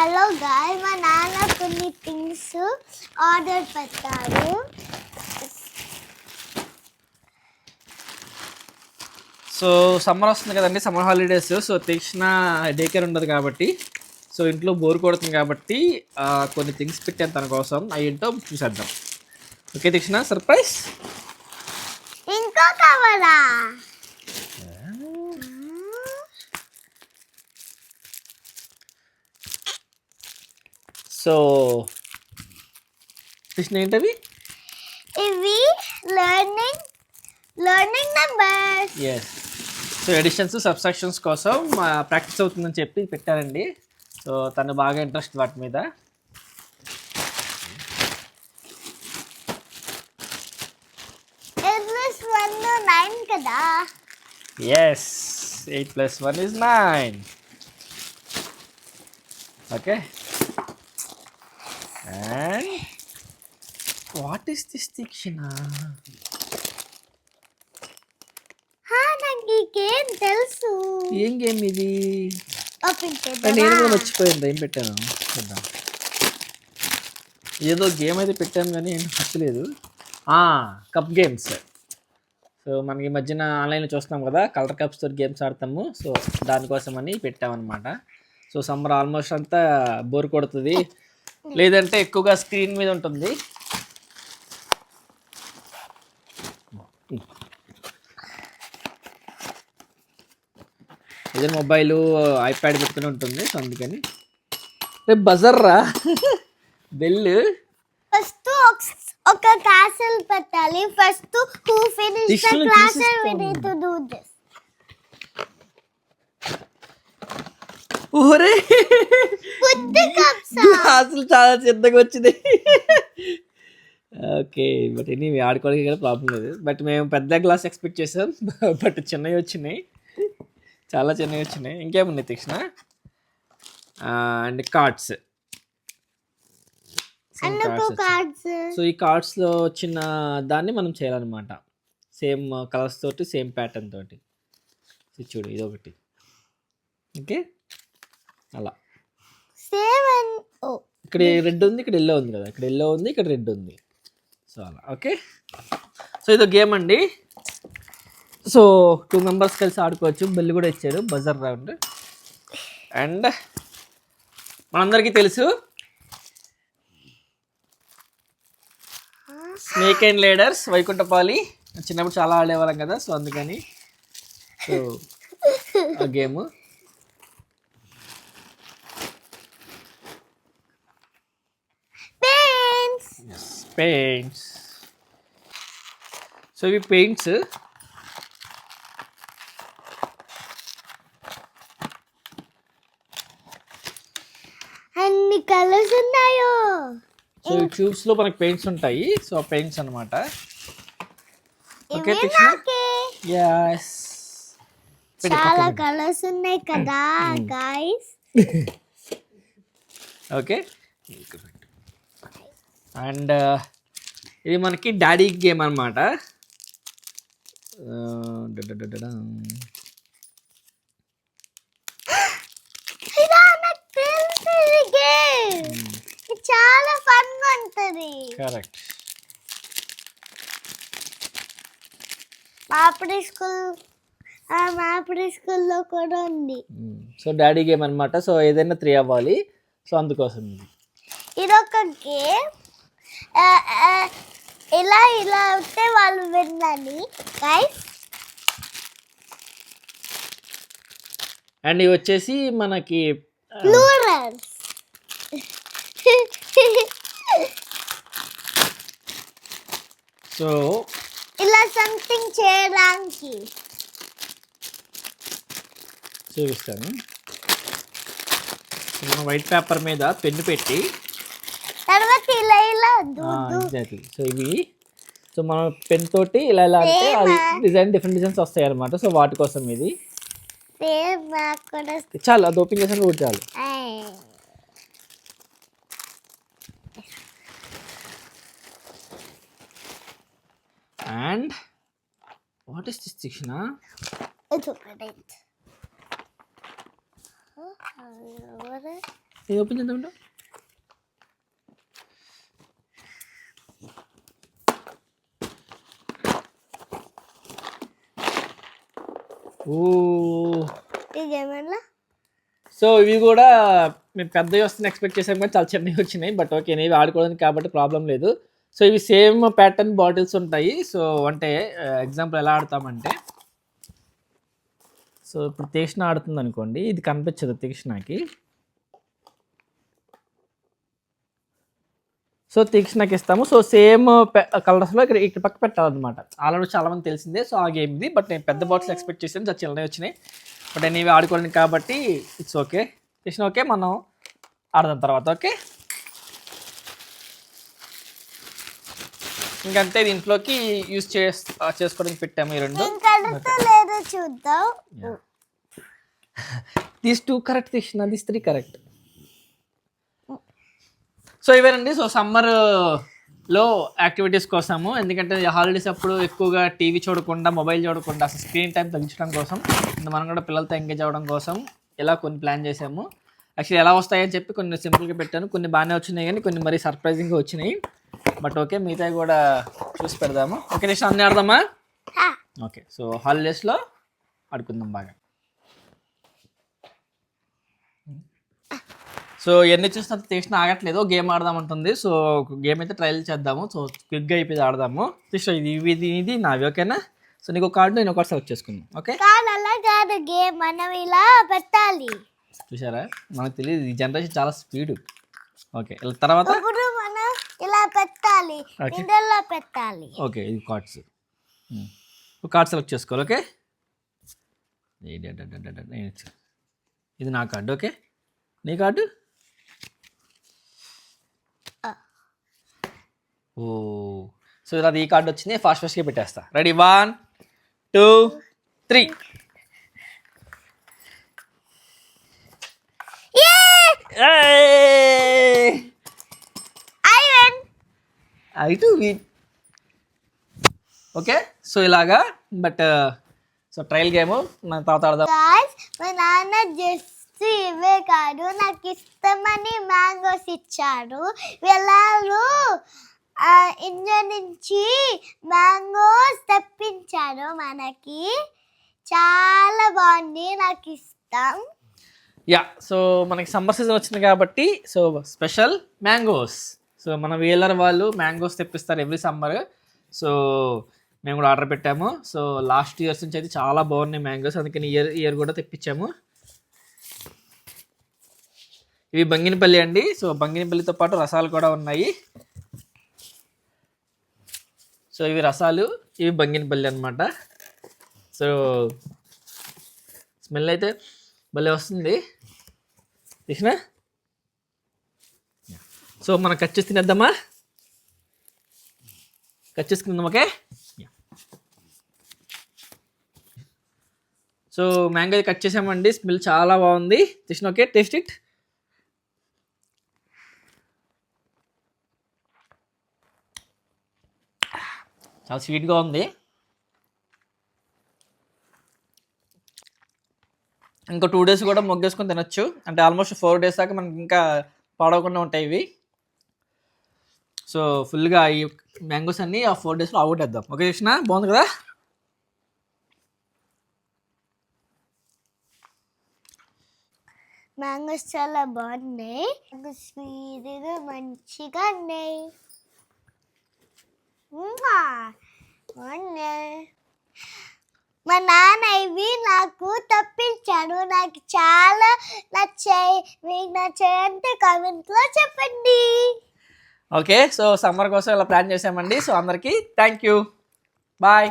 Hello guy, మా నాన్న కొన్ని థింగ్స్ ఆర్డర్ పెట్టారు. సో సమ్మర్ వస్తుంది కదండి, సమ్మర్ హాలిడేస్. సో తీక్షణ డే కేర్ ఉండదు కాబట్టి, సో ఇంట్లో బోర్ కొడుతుంది కాబట్టి కొన్ని థింగ్స్ పెట్టాను తన కోసం. అవి ఏంటో చూసేద్దాం. Okay Tikshna, surprise. ఇంకో కవరా? సో తీక్షణ ఏంటవి? ఇవి learning numbers. Yes. So additions subtractions కోసం ప్రాక్టీస్ అవుతుందని చెప్పి పెట్టానండి. సో తను బాగా ఇంట్రెస్ట్ వాటి మీద. కదా. Yes, 8 + 1 is 9. Okay. And what is this Tikshna? నాకు ఈ గేమ్ తెలుసు. ఏం గేమ్ ఇది? ఓపెన్ నేను కూడా మర్చిపోయింది ఏం పెట్టాను. చూద్దాం. ఏదో గేమ్ అయితే పెట్టాను కానీ ఏం నచ్చలేదు. Cup games. సో మనకి ఈ మధ్యన ఆన్లైన్లో చూస్తున్నాం కదా, కలర్ కప్స్ తోటి గేమ్స్ ఆడతాము. సో దానికోసమని పెట్టామన్నమాట. సో సమ్మర్ ఆల్మోస్ట్ అంతా బోర్ కొడుతుంది, లేదంటే ఎక్కువగా స్క్రీన్ మీద ఉంటుంది. ఏదైనా మొబైల్ ఐప్యాడ్ పెట్టుకుని ఉంటుంది. సో అందుకని రేపు బజర్రా బెల్. ఫస్ట్ ఒక క్యాసల్ పెట్టాలి. First who finish the closer we need to do this. ఓరే పుట్టి కప్స్ అసలు చాలా చిన్నగా వచ్చింది. ఓకే, బట్ ఎనీవే ఆడుకోవడానికి కూడా ప్రాబ్లం లేదు. బట్ మేము పెద్ద గ్లాస్ ఎక్స్పెక్ట్ చేసాం, బట్ చిన్నవి వచ్చినాయి, చాలా చిన్నవి వచ్చినాయి. ఇంకేమున్నాయి తీక్షణ? And cards. సో ఈ కార్డ్స్లో వచ్చిన దాన్ని మనం చేయాలన్నమాట. సేమ్ కలర్స్ తోటి, సేమ్ ప్యాటర్న్ తోటి. సో చూడు, ఇది ఒకటి. ఓకే, అలా. ఇక్కడ రెడ్ ఉంది, ఇక్కడ ఎల్లో ఉంది కదా. ఇక్కడ ఎల్లో ఉంది, ఇక్కడ రెడ్ ఉంది. సో అలా. ఓకే, సో ఇదో గేమ్ అండి. సో 2 మెంబర్స్ కలిసి ఆడుకోవచ్చు. బెల్ కూడా ఇచ్చారు, బజర్ రౌండ్. అండ్ మనందరికీ తెలుసు స్నేక్ అండ్ లేడర్స్, వైకుంఠపాలి. చిన్నప్పుడు చాలా ఆడేవాళ్ళం కదా, సో అందుకని సో ఆ గేమ్. పెయింట్స్. సో ఇవి పెయింట్స్. అన్ని కలర్స్ ఉన్నాయో. సో ఈ ట్యూబ్స్ లో మనకి పెయింట్స్ ఉంటాయి. సో పెయింట్స్ అన్నమాట. ఓకే, yes, చాలా కలర్స్ ఉన్నాయి కదా గైస్. ఓకే, అండ్ ఇది మనకి డాడీ గేమ్ అన్నమాట. చాలా ఫన్ గా ఉంటది. కరెక్ట్. మాపిడి స్కూల్లో కూడా ఉంది. సో డాడీ గేమ్ అన్నమాట. సో ఏదైనా 3 అవ్వాలి. సో అందుకోసం ఇది ఒక గేమ్. ఇలా ఉంటే వాళ్ళు విన్నాని గైస్. అండ్ ఇవి వచ్చేసి మనకి ప్లూరల్స్. సో ఇలా సంథింగ్ చేయడానికి చూపిస్తాను. మనం వైట్ పేపర్ మీద పెన్ను పెట్టి తర్వాత ఇలా ఎగ్జాక్ట్లీ. సో ఇవి సో మనం పెన్ తోటి ఇలా అంటే అది డిఫరెంట్ డిజైన్స్ వస్తాయి అనమాట. సో వాటి కోసం ఇది చాలు. అది ఓపెన్ చేసాను కూడా చాలు. అండ్ వాట్ ఇస్ దిస్ తీక్షణ? ఇది ఓపెన్ చేద్దాం. ఓ ఇదేమన్నా సో ఇవి కూడా మేము పెద్దవి వస్తుంది ఎక్స్పెక్ట్ చేసాం కానీ చాలా చిన్నవి వచ్చినాయి. బట్ ఓకే, ఇవి ఆడుకోవడానికి కాబట్టి ప్రాబ్లం లేదు. సో ఇవి సేమ్ ప్యాటర్న్ బాటిల్స్ ఉంటాయి. సో అంటే ఎగ్జాంపుల్ ఎలా ఆడతామంటే, సో ఇప్పుడు తీక్షణ ఆడుతుంది అనుకోండి, ఇది కనిపించదు తీక్షణకి. సో తీక్షణకి ఇస్తాము. సో సేమ్ కలర్స్లో ఇక్కడ పక్క పెట్టాలన్నమాట. ఆల్రెడీ చాలా మంది తెలిసిందే. సో ఆ గేమ్ ఇది. బట్ నేను పెద్ద బాటిల్స్ ఎక్స్పెక్ట్ చేసాను, చాలా చిన్నవి వచ్చినాయి. బట్ నేను ఇవి ఆడుకోవడానికి కాబట్టి ఇట్స్ ఓకే. తీక్షణ ఓకే, మనం ఆడదాం తర్వాత. ఓకే, ఇంకంతే. దీంట్లోకి యూజ్ చేసుకోవడానికి పెట్టాము ఈ రెండు. లేదో చూద్దాం. దీస్ 2 కరెక్ట్ తీసిన, దీస్ 3 కరెక్ట్. సో ఇవేనండి. సో సమ్మర్లో యాక్టివిటీస్ కోసము, ఎందుకంటే హాలిడేస్ అప్పుడు ఎక్కువగా టీవీ చూడకుండా, మొబైల్ చూడకుండా అసలు స్క్రీన్ టైం తగ్గించడం కోసం, మనం కూడా పిల్లలతో ఎంగేజ్ అవ్వడం కోసం ఇలా కొన్ని ప్లాన్ చేసాము. యాక్చువల్లీ ఎలా వస్తాయని చెప్పి కొన్ని సింపుల్గా పెట్టాను, కొన్ని బాగానే వచ్చినాయి కానీ కొన్ని మరీ సర్ప్రైజింగ్గా వచ్చినాయి. బట్ ఓకే, మిగతా కూడా చూసి పెడదాము. ఓకే, నెక్స్ట్ అన్నీ ఆడదామా? ఓకే, సో హాలిడేస్లో ఆడుకుందాం బాగా. సో ఎన్ని చూస్తే తీసిన ఆగట్లేదు, గేమ్ ఆడదామంటుంది. సో గేమ్ అయితే ట్రయల్ చేద్దాము. సో క్విక్గా అయిపోయి ఆడదాము. తీసిన ఇది నావి. ఓకేనా? సో నీకు ఒక కార్డు, నేను ఒక కార్డు సెలెక్ట్ చేసుకున్నాను. ఓకే, అలా కాదు గేమ్, మనం ఇలా పెట్టాలి. చూసారా, మనకు తెలియదు, ఈ జనరేషన్ చాలా స్పీడ్. ఓకే, తర్వాత ఇప్పుడు మనం ఇలా పెట్టాలి, ఇందులో పెట్టాలి. ఓకే, ఇది కార్డ్స్. ఒక కార్డ్ సెలెక్ట్ చేసుకోవాలి. ఓకే, ఇది నా కార్డు. ఓకే, నీ కార్డు. ఓ, సో ఇలా ఈ కార్డు వచ్చింది. ఫాస్ట్గా పెట్టేస్తా. రెడీ, 1 2 3. ఓకే, సో ఇలాగా. బట్ సో ట్రయల్ గేమ్ మన తర్వాత ఆడదాం. మా నాన్న జస్ట్ ఇవే కాదు, నాకు ఇష్టమని మ్యాంగోస్ ఇచ్చాడు. వెళ్ళారు ఇండియా నుంచి మ్యాంగోస్ తెప్పించాడు మనకి. చాలా బాగుంది, నాకు ఇష్టం. యా, సో మనకి సమ్మర్ సీజన్ వచ్చింది కాబట్టి సో స్పెషల్ మ్యాంగోస్. సో మన వీలర్ వాళ్ళు మ్యాంగోస్ తెప్పిస్తారు ఎవ్రీ సమ్మర్. సో మేము కూడా ఆర్డర్ పెట్టాము. సో లాస్ట్ ఇయర్స్ నుంచి అయితే చాలా బాగున్నాయి మ్యాంగోస్, అందుకని ఇయర్ కూడా తెప్పించాము. ఇవి బంగినపల్లి అండి. సో బంగినపల్లితో పాటు రసాలు కూడా ఉన్నాయి. సో ఇవి రసాలు, ఇవి బంగినపల్లి అనమాట. సో స్మెల్ అయితే భలే వస్తుంది. తీసిన. సో మనం కట్ చేసి తినేద్దామా? కట్ చేసుకుందాం. ఓకే, సో మ్యాంగో కట్ చేసామండి. స్మెల్ చాలా బాగుంది. తీసిన. Okay, taste it. చాలా స్వీట్గా ఉంది. ఇంకా 2 days కూడా మొగ్గేసుకొని తినొచ్చు. అంటే ఆల్మోస్ట్ 4 days దాకా మనకి ఇంకా పాడవకుండా ఉంటాయి ఇవి. సో ఫుల్గా ఈ మ్యాంగోస్ అన్ని ఆ 4 daysలో ఆగొట్టేద్దాం. ఓకే కృష్ణ, బాగుంది కదా? మ్యాంగోస్ చాలా బాగున్నాయి, స్వీట్గా మంచిగా ఉన్నాయి. మా నాన్న ఇవి నాకు తప్పించాడు, నాకు చాలా నచ్చాయి. మీకు నచ్చాయంటే కామెంట్లో చెప్పండి. ఓకే, సో సమ్మర్ కోసం ఇలా ప్లాన్ చేసామండి. సో అందరికీ థ్యాంక్ యూ, బాయ్.